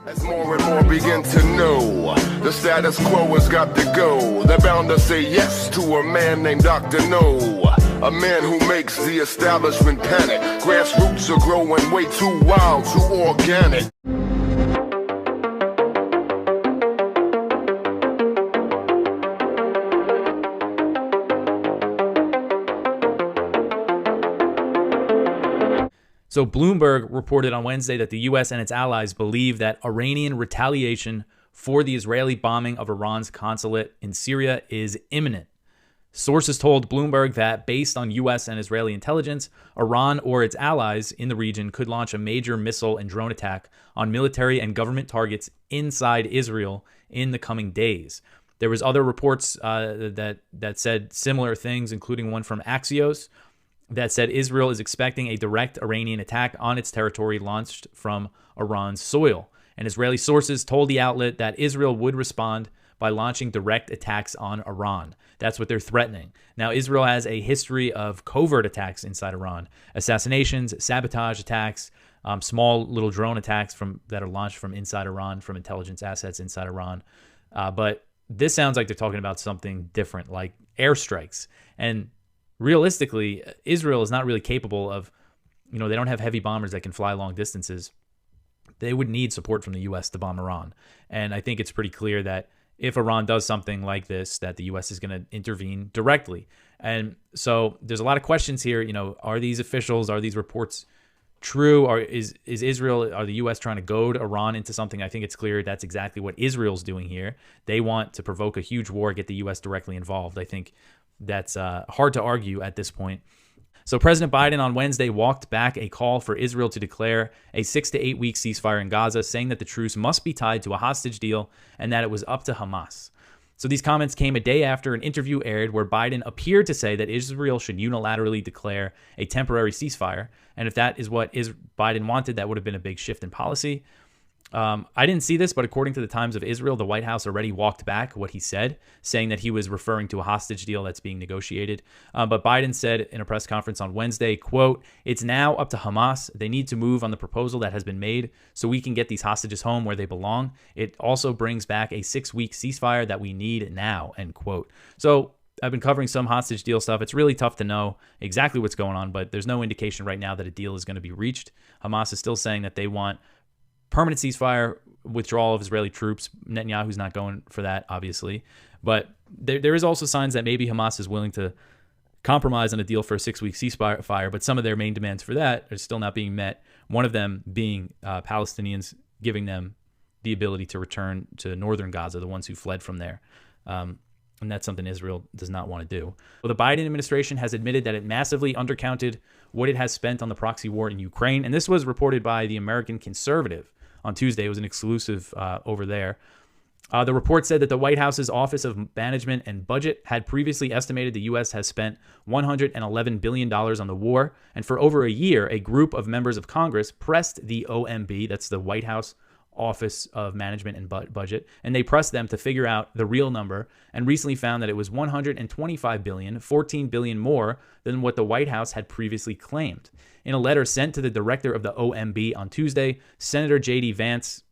As more and more begin to know, the status quo has got to go. They're bound to say yes to a man named Dr. No, a man who makes the establishment panic. Grassroots are growing way too wild, too organic. So Bloomberg reported on Wednesday that the U.S. and its allies believe that Iranian retaliation for the Israeli bombing of Iran's consulate in Syria is imminent. Sources told Bloomberg that based on U.S. and Israeli intelligence, Iran or its allies in the region could launch a major missile and drone attack on military and government targets inside Israel in the coming days. There was other reports that said similar things, including one from Axios, that said Israel is expecting a direct Iranian attack on its territory launched from Iran's soil. And Israeli sources told the outlet that Israel would respond by launching direct attacks on Iran. That's what they're threatening. Now, Israel has a history of covert attacks inside Iran, assassinations, sabotage attacks, small little drone attacks that are launched from inside Iran, from intelligence assets inside Iran. But this sounds like they're talking about something different, like airstrikes. And realistically, Israel is not really capable of, they don't have heavy bombers that can fly long distances. They would need support from the U.S. to bomb Iran. And I think it's pretty clear that if Iran does something like this, that the U.S. is going to intervene directly. And so there's a lot of questions here. Are these officials, are these reports true? Or is Israel, are the U.S. trying to goad Iran into something? I think it's clear that's exactly what Israel's doing here. They want to provoke a huge war, get the U.S. directly involved. I think that's hard to argue at this point. So President Biden on Wednesday walked back a call for Israel to declare a 6 to 8 week ceasefire in Gaza, saying that the truce must be tied to a hostage deal and that it was up to Hamas. So these comments came a day after an interview aired where Biden appeared to say that Israel should unilaterally declare a temporary ceasefire. And if that is what Biden wanted, that would have been a big shift in policy. I didn't see this, but according to the Times of Israel, the White House already walked back what he said, saying that he was referring to a hostage deal that's being negotiated. But Biden said in a press conference on Wednesday, quote, "It's now up to Hamas. They need to move on the proposal that has been made so we can get these hostages home where they belong. It also brings back a 6-week ceasefire that we need now," end quote. So I've been covering some hostage deal stuff. It's really tough to know exactly what's going on, but there's no indication right now that a deal is going to be reached. Hamas is still saying that they want permanent ceasefire, withdrawal of Israeli troops. Netanyahu's not going for that, obviously. But there is also signs that maybe Hamas is willing to compromise on a deal for a 6-week ceasefire, but some of their main demands for that are still not being met. One of them being Palestinians giving them the ability to return to northern Gaza, the ones who fled from there. And that's something Israel does not want to do. Well, the Biden administration has admitted that it massively undercounted what it has spent on the proxy war in Ukraine. And this was reported by the American Conservative on Tuesday. It was an exclusive over there. The report said that the White House's Office of Management and Budget had previously estimated the U.S. has spent $111 billion on the war. And for over a year, a group of members of Congress pressed the OMB, that's the White House Office of Management and Budget, and they pressed them to figure out the real number and recently found that it was $125 billion, $14 billion more than what the White House had previously claimed. In a letter sent to the director of the OMB on Tuesday, Senator J.D. Vance,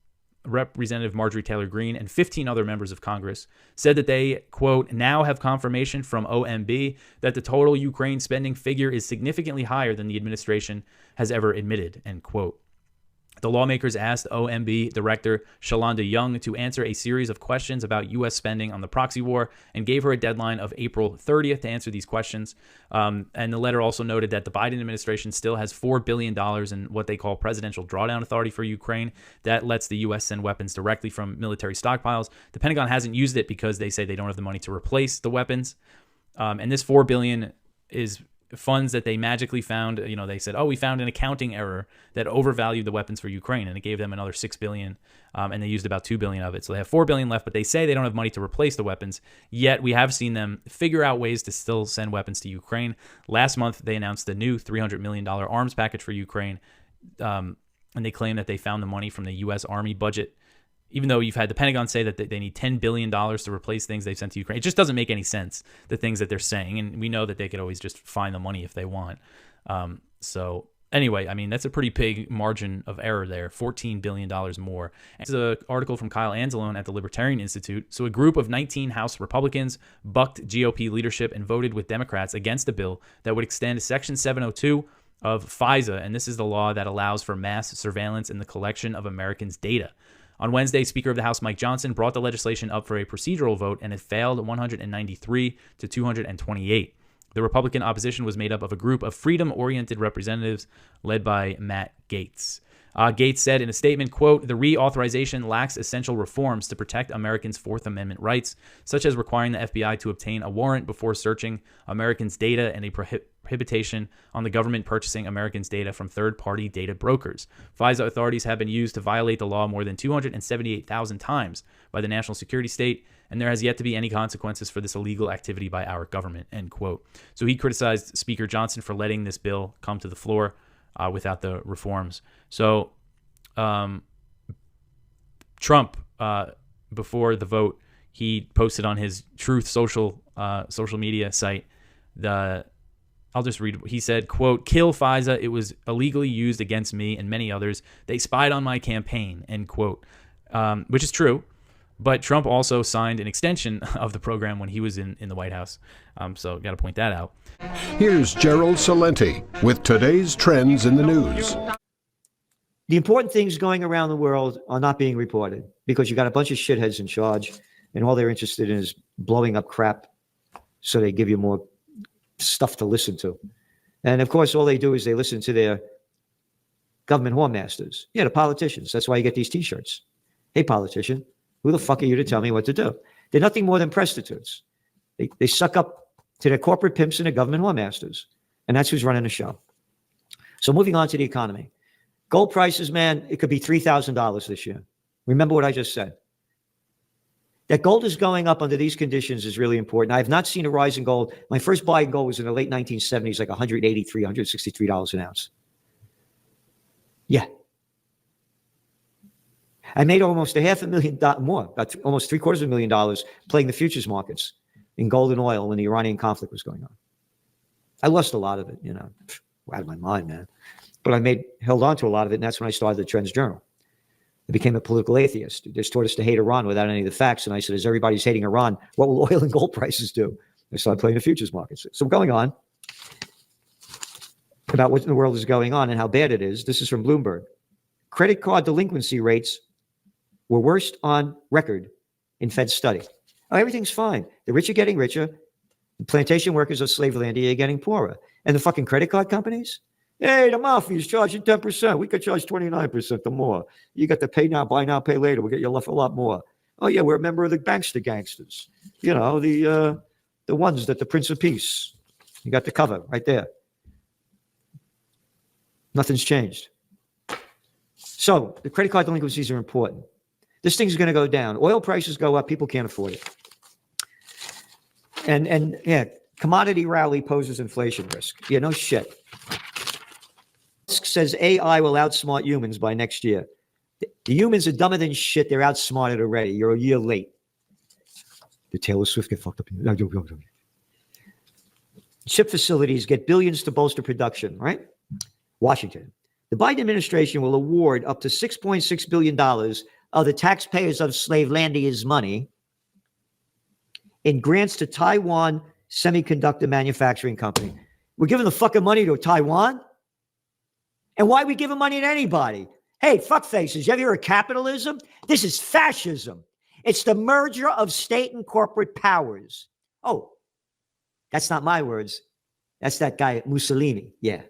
Representative Marjorie Taylor Greene, and 15 other members of Congress said that they, quote, "now have confirmation from OMB that the total Ukraine spending figure is significantly higher than the administration has ever admitted," end quote. The lawmakers asked OMB Director Shalonda Young to answer a series of questions about U.S. spending on the proxy war and gave her a deadline of April 30th to answer these questions. And the letter also noted that the Biden administration still has $4 billion in what they call presidential drawdown authority for Ukraine. That lets the U.S. send weapons directly from military stockpiles. The Pentagon hasn't used it because they say they don't have the money to replace the weapons. And this $4 billion is funds that they magically found. They said, we found an accounting error that overvalued the weapons for Ukraine, and it gave them another $6 billion, and they used about $2 billion of it. So they have $4 billion left, but they say they don't have money to replace the weapons. Yet we have seen them figure out ways to still send weapons to Ukraine. Last month, they announced the new $300 million arms package for Ukraine, and they claim that they found the money from the U.S. Army budget, even though you've had the Pentagon say that they need $10 billion to replace things they've sent to Ukraine. It just doesn't make any sense, the things that they're saying. And we know that they could always just find the money if they want. So Anyway, I mean, that's a pretty big margin of error there, $14 billion more. It's an article from Kyle Anzalone at the Libertarian Institute. So a group of 19 House Republicans bucked GOP leadership and voted with Democrats against a bill that would extend Section 702 of FISA, and this is the law that allows for mass surveillance and the collection of Americans' data. On Wednesday, Speaker of the House Mike Johnson brought the legislation up for a procedural vote, and it failed 193 to 228. The Republican opposition was made up of a group of freedom-oriented representatives led by Matt Gaetz. Gaetz said in a statement, quote, "The reauthorization lacks essential reforms to protect Americans' Fourth Amendment rights, such as requiring the FBI to obtain a warrant before searching Americans' data and a prohibition on the government purchasing Americans' data from third-party data brokers. FISA authorities have been used to violate the law more than 278,000 times by the national security state, and there has yet to be any consequences for this illegal activity by our government," end quote. So he criticized Speaker Johnson for letting this bill come to the floor without the reforms. So Trump, before the vote, he posted on his Truth social media site, I'll just read. He said, quote, "Kill FISA. It was illegally used against me and many others. They spied on my campaign," end quote, which is true. But Trump also signed an extension of the program when he was in the White House. So got to point that out. Here's Gerald Salenti with today's trends in the news. The important things going around the world are not being reported because you got a bunch of shitheads in charge and all they're interested in is blowing up crap so they give you more stuff to listen to. And of course, all they do is they listen to their government whoremasters. Yeah, the politicians. That's why you get these t-shirts. Hey, politician, who the fuck are you to tell me what to do? They're nothing more than prostitutes. They suck up to their corporate pimps and their government whoremasters. And that's who's running the show. So moving on to the economy. Gold prices, man, it could be $3,000 this year. Remember what I just said. That gold is going up under these conditions is really important. I have not seen a rise in gold. My first buy in gold was in the late 1970s, like $183, $163 an ounce. Yeah. I made almost $500,000 more, about almost $750,000 playing the futures markets in gold and oil when the Iranian conflict was going on. I lost a lot of it, out of my mind, man. But I held on to a lot of it, and that's when I started the Trends Journal. I became a political atheist. They just taught us to hate Iran without any of the facts. And I said, as everybody's hating Iran, what will oil and gold prices do? I started playing the futures markets. So going on about what in the world is going on and how bad it is. This is from Bloomberg. Credit card delinquency rates were worst on record in Fed study. Oh, everything's fine. The rich are getting richer. The plantation workers of slave land are getting poorer. And the fucking credit card companies? Hey, the mafia is charging 10%. We could charge 29% or more. You got to pay now, buy now, pay later. We'll get you a lot more. Oh, yeah, we're a member of the gangsters. The ones that the Prince of Peace. You got the cover right there. Nothing's changed. So the credit card delinquencies are important. This thing's going to go down. Oil prices go up. People can't afford it. And yeah, commodity rally poses inflation risk. Yeah, no shit. Musk says AI will outsmart humans by next year. The humans are dumber than shit. They're outsmarted already. You're a year late. Did Taylor Swift get fucked up? Chip facilities get billions to bolster production, right? Washington. The Biden administration will award up to $6.6 billion of the taxpayers of Slavelandia's money in grants to Taiwan Semiconductor Manufacturing Company. We're giving the fucking money to Taiwan? And why are we giving money to anybody? Hey, fuckfaces, you ever heard of capitalism? This is fascism. It's the merger of state and corporate powers. Oh, that's not my words. That's that guy Mussolini. Yeah.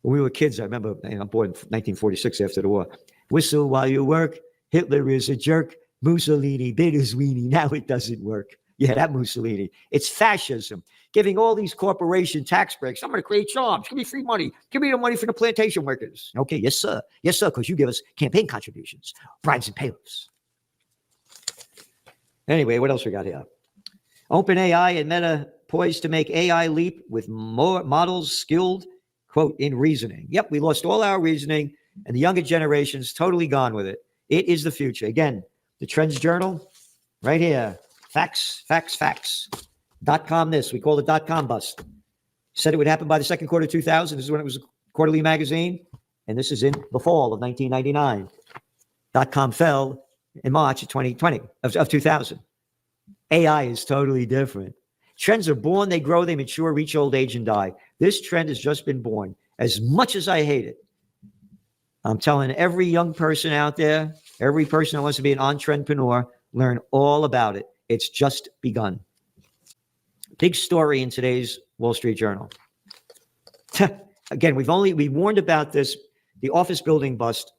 When we were kids, I remember, I'm born in 1946 after the war. Whistle while you work. Hitler is a jerk. Mussolini bit his weenie. Now it doesn't work. Yeah, that Mussolini. It's fascism. Giving all these corporation tax breaks. I'm going to create jobs. Give me free money. Give me the money for the plantation workers. Okay, yes, sir. Yes, sir, because you give us campaign contributions, bribes and payoffs. Anyway, what else we got here? OpenAI and Meta poised to make AI leap with more models skilled, quote, in reasoning. Yep, we lost all our reasoning, and the younger generation's totally gone with it. It is the future. Again, the Trends Journal, right here. Facts. .com this. We call it .com bust. Said it would happen by the second quarter of 2000. This is when it was quarterly magazine, and this is in the fall of 1999. .com fell in March of 2020, of 2000. AI is totally different. Trends are born, they grow, they mature, reach old age, and die. This trend has just been born. As much as I hate it, I'm telling every young person out there, every person that wants to be an on-trendpreneur, learn all about it. It's just begun. Big story in today's Wall Street Journal. Again, we warned about this, the office building bust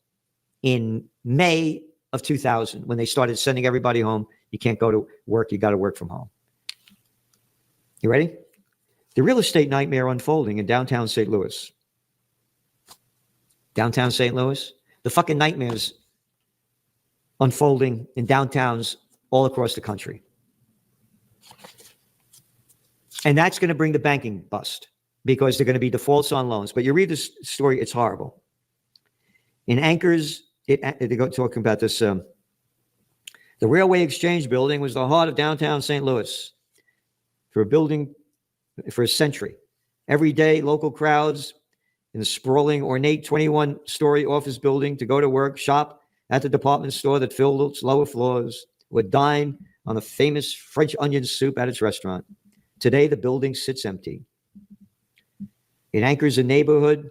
in May of 2000, when they started sending everybody home. You can't go to work, you got to work from home. You ready? The real estate nightmare unfolding in downtown St. Louis. Downtown St. Louis, the fucking nightmares unfolding in downtowns all across the country. And that's going to bring the banking bust, because they're going to be defaults on loans. But you read this story, it's horrible. In Anchors, they go talking about this. The Railway Exchange building was the heart of downtown St. Louis for a century. Every day, local crowds in the sprawling, ornate 21-story office building to go to work, shop at the department store that filled its lower floors, would dine on the famous French onion soup at its restaurant. Today, the building sits empty. It anchors a neighborhood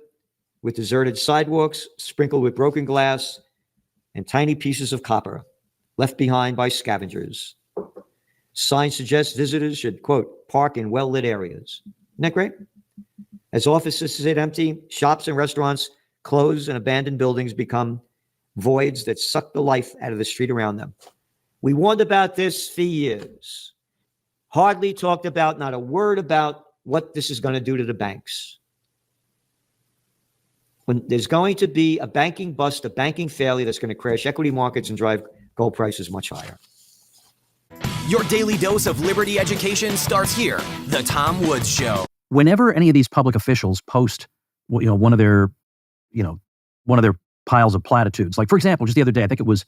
with deserted sidewalks sprinkled with broken glass and tiny pieces of copper left behind by scavengers. Signs suggest visitors should, quote, park in well-lit areas. Isn't that great? As offices sit empty, shops and restaurants close, and abandoned buildings become voids that suck the life out of the street around them. We warned about this for years. Hardly talked about, not a word about what this is going to do to the banks. When there's going to be a banking bust, a banking failure that's going to crash equity markets and drive gold prices much higher. Your daily dose of liberty education starts here. The Tom Woods Show. Whenever any of these public officials post, one of their piles of platitudes, like for example, just the other day, I think it was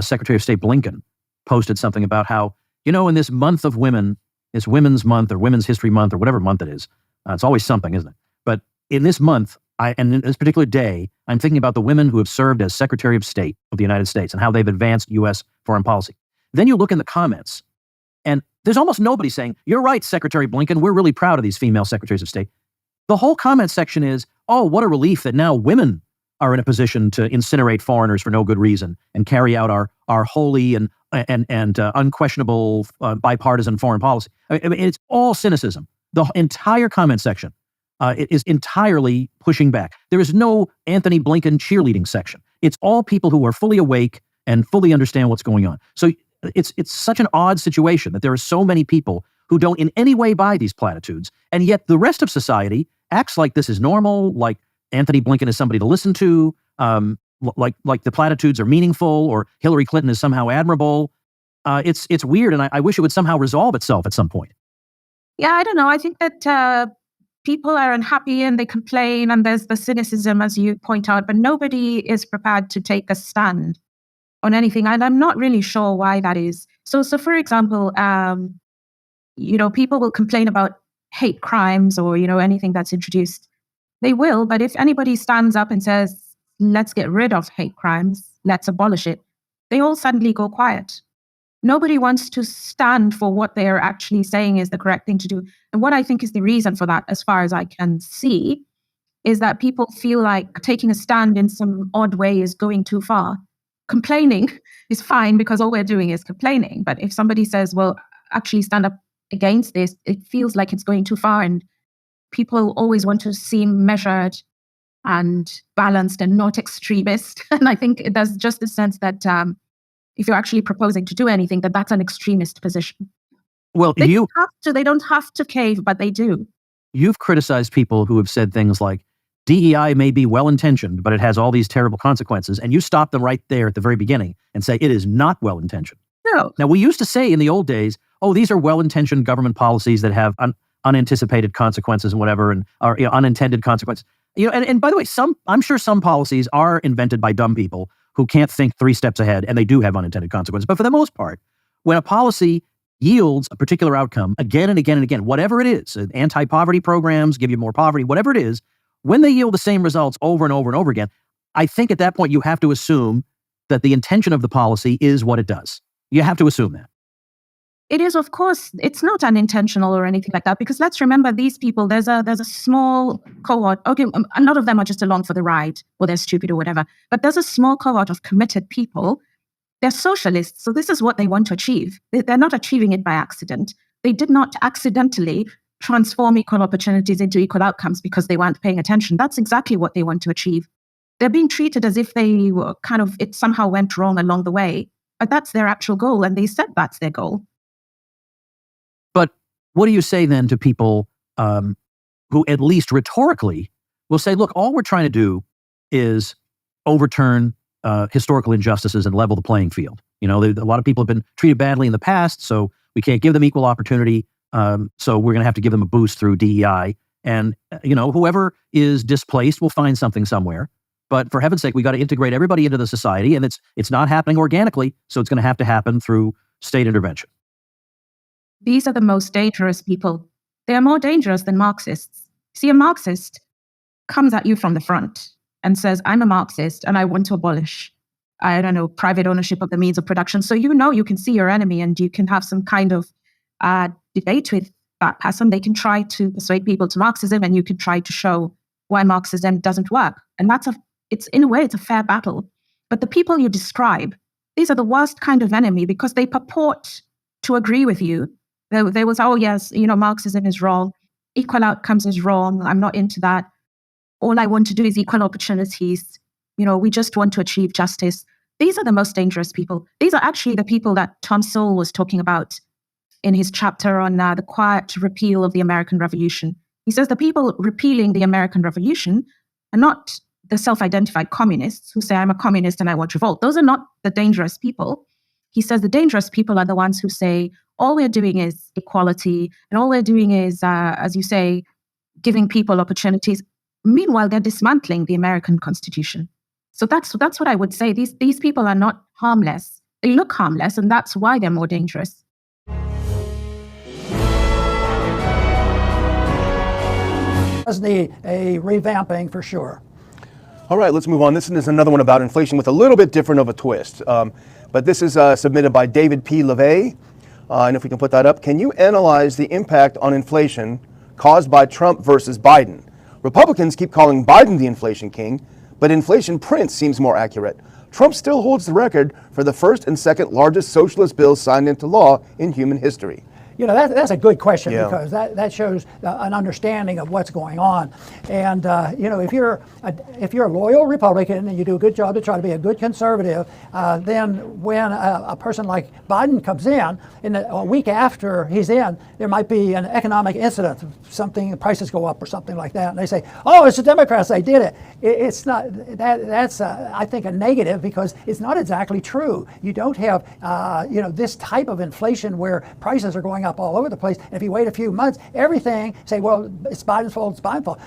Secretary of State Blinken posted something about how, in this month of women, this Women's Month or Women's History Month or whatever month it is, it's always something, isn't it? But in this month, and in this particular day, I'm thinking about the women who have served as Secretary of State of the United States and how they've advanced U.S. foreign policy. Then you look in the comments, and there's almost nobody saying, "You're right, Secretary Blinken, we're really proud of these female secretaries of state." The whole comment section is, "Oh, what a relief that now women are in a position to incinerate foreigners for no good reason and carry out our holy and unquestionable bipartisan foreign policy." I mean, it's all cynicism. The entire comment section it is entirely pushing back. There is no Anthony Blinken cheerleading section. It's all people who are fully awake and fully understand what's going on. So it's such an odd situation that there are so many people who don't in any way buy these platitudes, and yet the rest of society acts like this is normal, like Anthony Blinken is somebody to listen to, like the platitudes are meaningful, or Hillary Clinton is somehow admirable. It's weird, and I wish it would somehow resolve itself at some point. Yeah, I don't know. I think that people are unhappy and they complain, and there's the cynicism, as you point out, but nobody is prepared to take a stand on anything, and I'm not really sure why that is. So for example, people will complain about hate crimes or anything that's introduced. They will, but if anybody stands up and says, "Let's get rid of hate crimes, let's abolish it," they all suddenly go quiet. Nobody wants to stand for what they're actually saying is the correct thing to do. And what I think is the reason for that, as far as I can see, is that people feel like taking a stand in some odd way is going too far. Complaining is fine because all we're doing is complaining. But if somebody says, well, actually stand up against this, it feels like it's going too far. And people always want to seem measured and balanced and not extremist. And I think there's just a sense that if you're actually proposing to do anything, that's an extremist position. Well, they don't have to cave, but they do. You've criticized people who have said things like, DEI may be well-intentioned, but it has all these terrible consequences. And you stop them right there at the very beginning and say it is not well-intentioned. No. Now, we used to say in the old days, oh, these are well-intentioned government policies that have unanticipated consequences and whatever, and are unintended consequences. And by the way, I'm sure some policies are invented by dumb people who can't think 3 steps ahead, and they do have unintended consequences. But for the most part, when a policy yields a particular outcome again and again and again, whatever it is, anti-poverty programs give you more poverty, whatever it is, when they yield the same results over and over and over again, I think at that point you have to assume that the intention of the policy is what it does. You have to assume that. It is, of course, it's not unintentional or anything like that, because let's remember these people, there's a small cohort. Okay, a lot of them are just along for the ride, or they're stupid or whatever, but there's a small cohort of committed people. They're socialists, so this is what they want to achieve. They're not achieving it by accident. They did not accidentally transform equal opportunities into equal outcomes because they weren't paying attention. That's exactly what they want to achieve. They're being treated as if they were it somehow went wrong along the way, but that's their actual goal, and they said that's their goal. But what do you say then to people who at least rhetorically will say, look, all we're trying to do is overturn historical injustices and level the playing field. A lot of people have been treated badly in the past, so we can't give them equal opportunity. So we're going to have to give them a boost through DEI. And, whoever is displaced will find something somewhere. But for heaven's sake, we got to integrate everybody into the society, and it's not happening organically, so it's going to happen through state intervention. These are the most dangerous people. They are more dangerous than Marxists. See, a Marxist comes at you from the front and says, I'm a Marxist and I want to abolish, private ownership of the means of production. So you can see your enemy and you can have some kind of debate with that person. They can try to persuade people to Marxism, and you can try to show why Marxism doesn't work. And it's in a way, it's a fair battle. But the people you describe, these are the worst kind of enemy because they purport to agree with you. They will say, oh yes, Marxism is wrong. Equal outcomes is wrong. I'm not into that. All I want to do is equal opportunities. We just want to achieve justice. These are the most dangerous people. These are actually the people that Tom Sowell was talking about in his chapter on the quiet repeal of the American Revolution. He says the people repealing the American Revolution are not the self-identified communists who say, I'm a communist and I want to revolt. Those are not the dangerous people. He says the dangerous people are the ones who say, all we're doing is equality, and all we're doing is, as you say, giving people opportunities. Meanwhile, they're dismantling the American Constitution. So that's what I would say. These people are not harmless. They look harmless, and that's why they're more dangerous. Does need a revamping for sure. All right, let's move on. This is another one about inflation with a little bit different of a twist. But this is submitted by David P. LeVay. And if we can put that up, can you analyze the impact on inflation caused by Trump versus Biden? Republicans keep calling Biden the inflation king, but inflation print seems more accurate. Trump still holds the record for the first and second largest socialist bills signed into law in human history. That's a good question, because that shows an understanding of what's going on. And if you're a loyal Republican and you do a good job to try to be a good conservative, then when a person like Biden comes in a week after he's in, there might be an economic incident, the prices go up or something like that, and they say, "Oh, it's the Democrats, they did it." It's not that's I think a negative, because it's not exactly true. You don't have this type of inflation where prices are going up all over the place. And if you wait a few months, everything, say, well, it's Biden's fault, it's Biden's fault.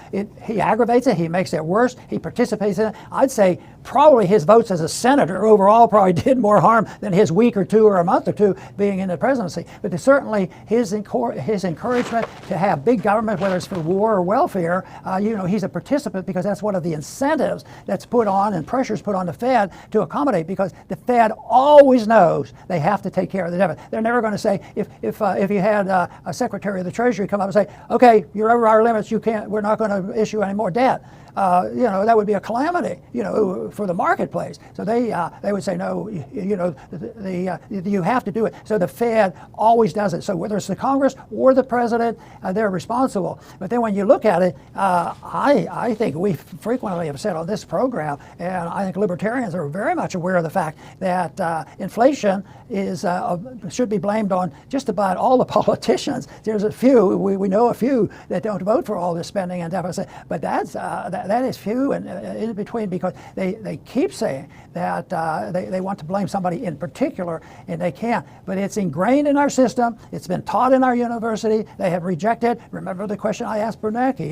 He aggravates it, he makes it worse, he participates in it. I'd say probably his votes as a senator overall probably did more harm than his week or two or a month or two being in the presidency. But certainly his encouragement to have big government, whether it's for war or welfare, he's a participant, because that's one of the incentives that's put on and pressures put on the Fed to accommodate, because the Fed always knows they have to take care of the deficit. They're never going to say, if you had a Secretary of the Treasury come up and say, okay, you're over our limits, we're not going to issue any more debt. That would be a calamity, for the marketplace. So they would say, no, you have to do it. So the Fed always does it. So whether it's the Congress or the president, they're responsible. But then when you look at it, I think we frequently have said on this program, and I think libertarians are very much aware of the fact that inflation should be blamed on just about all the politicians. There's a few, we know a few that don't vote for all this spending and deficit, but that is few and in between, because they keep saying that they want to blame somebody in particular, and they can't. But it's ingrained in our system. It's been taught in our university. They have rejected. Remember the question I asked Bernanke,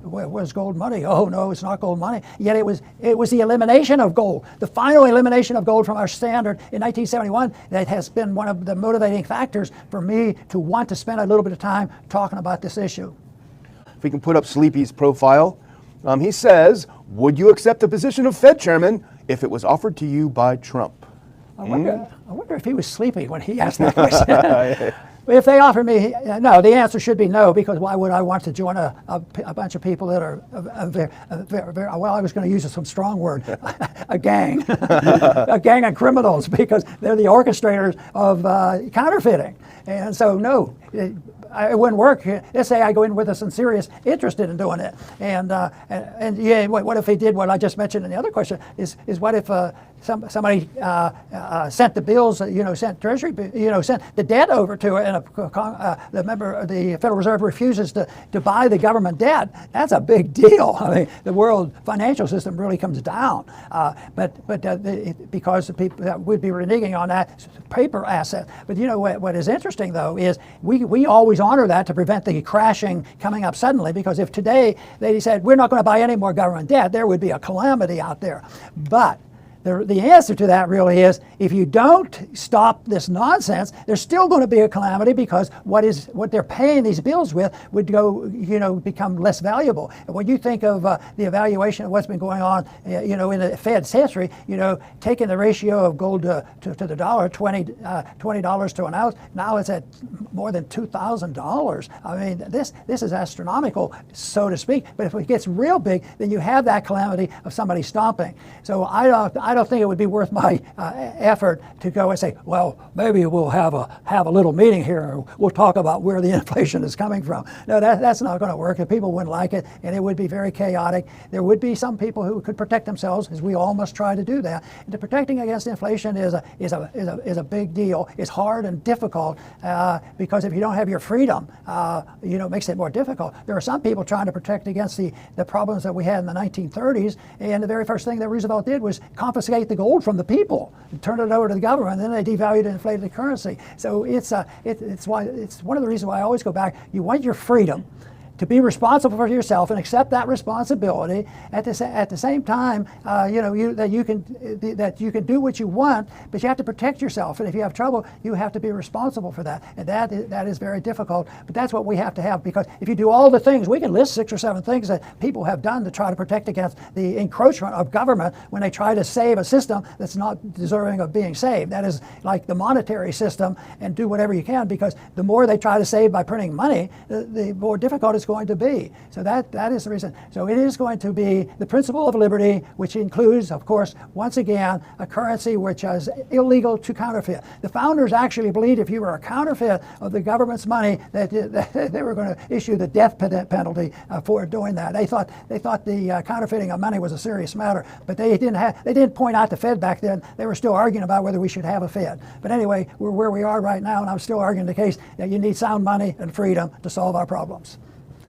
what was gold money? Oh, no, it's not gold money. Yet it was the elimination of gold, the final elimination of gold from our standard in 1971, that has been one of the motivating factors for me to want to spend a little bit of time talking about this issue. If we can put up Sleepy's profile. He says, would you accept the position of Fed chairman if it was offered to you by Trump? I wonder if he was sleeping when he asked that question. If they offer me, no, the answer should be no, because why would I want to join a bunch of people that are, well, I was going to use some strong word, a gang, a gang of criminals, because they're the orchestrators of counterfeiting. And so, no, it wouldn't work. Let's say I go in with a sincere interest in doing it. And yeah, what if he did what I just mentioned in the other question, is what if somebody sent the bills, sent Treasury, sent the debt over to it, and the Federal Reserve refuses to buy the government debt. That's a big deal. I mean, the world financial system really comes down. Because the people that would be reneging on that paper asset. But what is interesting though is we always honor that to prevent the crashing coming up suddenly. Because if today they said we're not going to buy any more government debt, there would be a calamity out there. But the answer to that really is, if you don't stop this nonsense, there's still going to be a calamity, because what they're paying these bills with would go, become less valuable. And when you think of the evaluation of what's been going on, in the Fed's history, taking the ratio of gold to the dollar, $20 to an ounce, now it's at more than $2,000. I mean, this is astronomical, so to speak. But if it gets real big, then you have that calamity of somebody stomping. So I don't think it would be worth my effort to go and say, well, maybe we'll have a little meeting here, and we'll talk about where the inflation is coming from. No, that's not going to work. The people wouldn't like it, and it would be very chaotic. There would be some people who could protect themselves, as we all must try to do that. And the protecting against inflation is a big deal. It's hard and difficult because if you don't have your freedom, it makes it more difficult. There are some people trying to protect against the problems that we had in the 1930s, and the very first thing that Roosevelt did was confiscate the gold from the people and turn it over to the government, and then they devalued and inflated the currency. So it's one of the reasons why I always go back. You want your freedom to be responsible for yourself and accept that responsibility. At the same time, that you can do what you want, but you have to protect yourself. And if you have trouble, you have to be responsible for that. And that is very difficult. But that's what we have to have, because if you do all the things, we can list 6 or 7 things that people have done to try to protect against the encroachment of government when they try to save a system that's not deserving of being saved. That is like the monetary system, and do whatever you can, because the more they try to save by printing money, the more difficult it's going to be. So that is the reason. So it is going to be the principle of liberty, which includes, of course, once again, a currency which is illegal to counterfeit. The founders actually believed if you were a counterfeit of the government's money, that they were going to issue the death penalty for doing that. They thought the counterfeiting of money was a serious matter, but they didn't point out the Fed back then. They were still arguing about whether we should have a Fed. But anyway, we're where we are right now, and I'm still arguing the case that you need sound money and freedom to solve our problems.